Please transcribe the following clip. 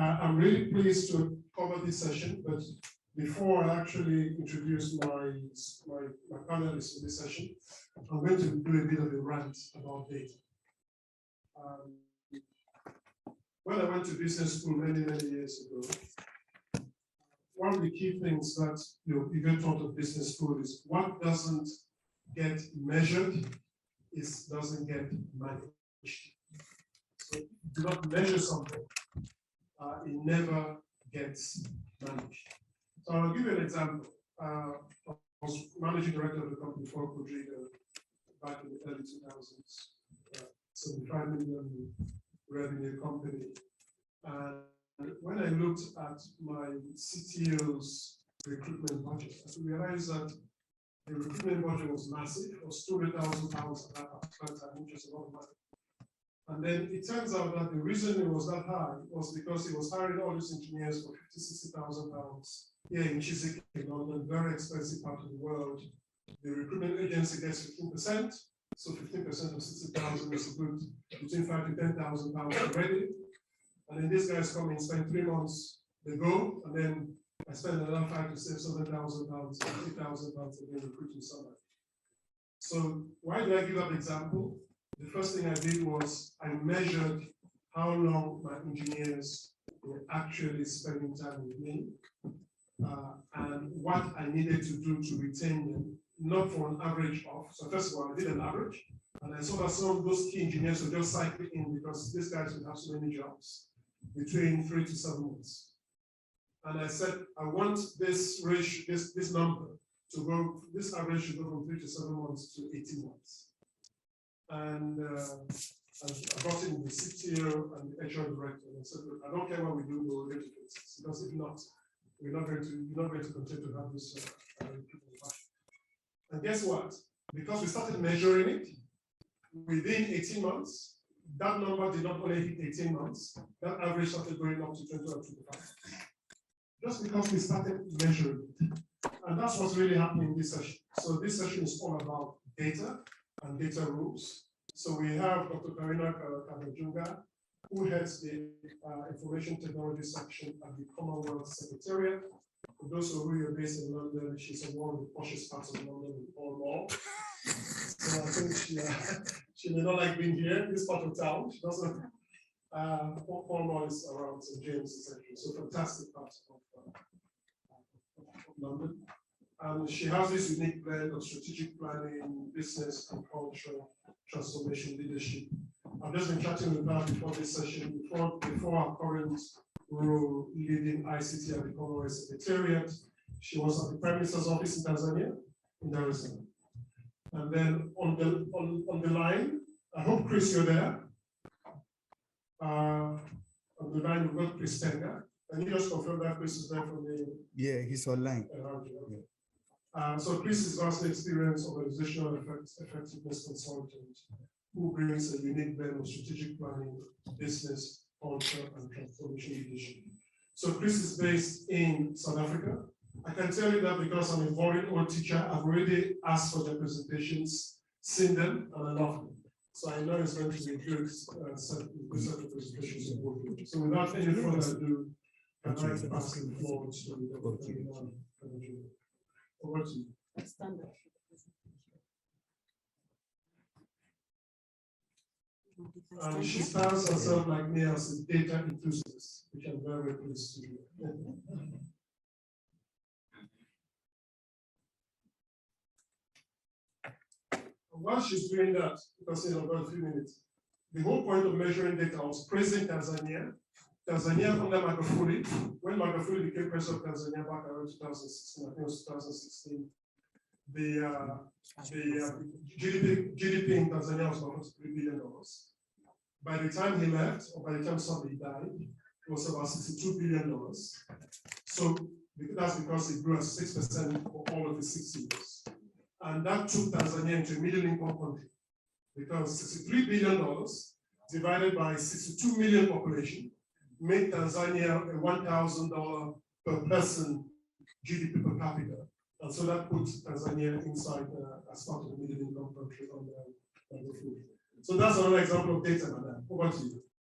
I'm really pleased to cover this session, but before I actually introduce my panelists in this session, I'm going to do a bit of a rant about data. When I went to business school many years ago, one of the key things that you get taught at business school is what doesn't get measured doesn't get managed. So if you do not measure something, it never gets managed. So I'll give you an example. I was managing director of the company for Rodrigo back in the early 2000s, 75 million revenue company. And when I looked at my CTO's recruitment budget, I realized that the recruitment budget was massive. It was £200,000 at that particular time, which is a lot of money. And then it turns out that the reason it was that high was because he was hiring all these engineers for £50,000–60,000 here in Chiswick, in London, very expensive part of the world. The recruitment agency gets 15%, so 15% of 60,000 is a good between £5,000 to £10,000 already. And then these guys come in, spend 3 months, they go, and then I spend another £5,000 to £7,000, £50,000 again recruiting somebody. So why did I give that example? The first thing I did was I measured how long my engineers were actually spending time with me and what I needed to do to retain them, not for an average of. So first of all, I did an average, and I saw that some of those key engineers would just cycle in because these guys would have so many jobs between 3 to 7 months. And I said, I want this ratio, this number to go, this average should go from 3 to 7 months to 18 months. And I brought in the CTO and the HR director, and I said, look, I don't care what we do, we'll get to fix this, because if not, you're not going to continue to have this. And guess what? Because we started measuring it within 18 months, that number did not only hit 18 months, that average started going up to 20 or 25. Just because we started measuring it. And that's what's really happening in this session. So this session is all about data and data rules. So we have Dr. Karina Kabajunga, who heads the Information Technology section at the Commonwealth Secretariat. For those of you who are based in London, she's in one of the poshest parts of London in Pall Mall. So I think she may not like being here in this part of town. She doesn't. Pall Mall is around St. James, etc. So fantastic part of London. And she has this unique blend of strategic planning, business, and cultural transformation leadership. I've just been chatting with her before this session, before our current role leading ICT at the Commonwealth Secretariat. She was at the Prime Minister's office in Tanzania, in Dar es Salaam. And then on the line, I hope Chris, you're there. On the line, we've got Chris Tenga. Can you just confirm that Chris is there from the? Yeah, he's online. So Chris is vastly experienced organizational effectiveness consultant who brings a unique blend of strategic planning, business, culture, and transformation leadership. So Chris is based in South Africa. I can tell you that because I'm a boring old teacher, I've already asked for their presentations, seen them, and I love them. So I know it's going to be good set of presentations. So without any further ado, I'd like to pass the floor to over to you. She styles herself like me as a data enthusiast, which I'm very pleased to do. While she's doing that, because in about a few minutes, the whole point of measuring data was praising Tanzania. Tanzania under Magufuli, when Magufuli became president of Tanzania back around 2016, I think it was 2016, the GDP in Tanzania was about $3 billion. By the time he left, or by the time somebody died, it was about $62 billion. So that's because it grew at 6% for all of the 6 years. And that took Tanzania into a middle income country, because $63 billion divided by 62 million population made Tanzania a $1,000 per person GDP per capita. And so that puts Tanzania inside as part of the middle income country on the food. So that's another example of data, madam. Over to you.